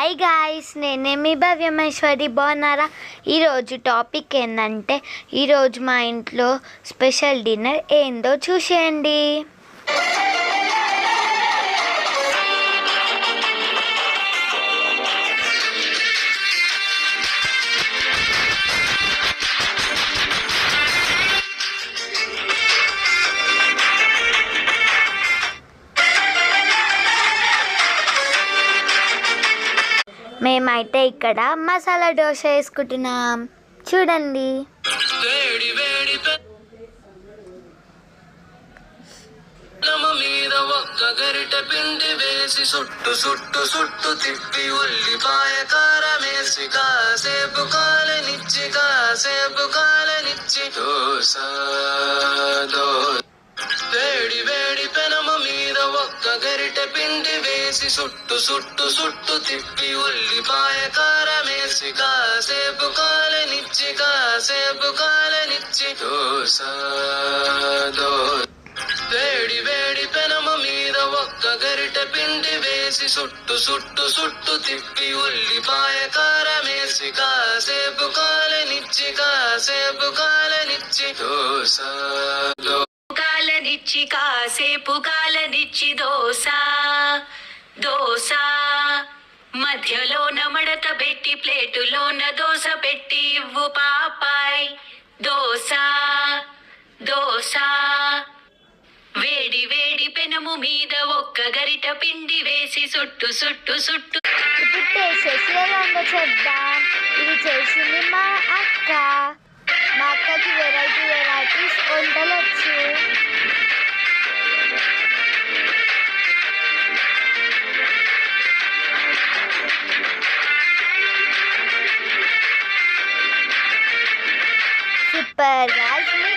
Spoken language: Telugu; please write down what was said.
హాయ్ గాయ్స్, నేనే మీ భవ్యమేశ్వరి. బాగున్నారా? ఈరోజు టాపిక్ ఏంటంటే ఈరోజు మా ఇంట్లో స్పెషల్ డిన్నర్ ఏందో చూసేయండి. మేమైతే ఇక్కడ మసాలా దోశ వేసుకుంటున్నాం, చూడండి. మీద ఒక్క గరిట పిండి వేసి సుట్టు సుట్టు సుట్టు తిప్పి ఉల్లిపాయ కారమేసి కాసేపు కాలనిచ్చి దోశ వేడి వేడి పెనము మీద ఒక్క గరిట పిండి వేసి సుట్టు సుట్టు సుట్టు తిప్పి ఉల్లిపాయ కారమేసి కాసేపు కాలనిచ్చి దోశ వేడి వేడి పెనము మీద ఒక్క గరిట పిండి వేసి సుట్టు సుట్టు సుట్టు తిప్పి ఉల్లిపాయ కారమేసి కాసేపు కాలనిచ్చి దోశ కాసేపు కాలనిచ్చి దోశ మధ్యలోన మడత పెట్టి ప్లేటులోన దోశ పెట్టి ఇవ్వు పాపాయ్. దోశ వేడి వేడి పెనము మీద ఒక్క గరిట పిండి వేసి సుట్టు సుట్టు సుట్టు. ఇప్పుడు టేస్ట్ చేసి ఎలా ఉందో చెప్దాం. ఇది చేసింది మా అక్క. మా అక్కకి వెరైటీస్ వంటలు వచ్చు. Super guys.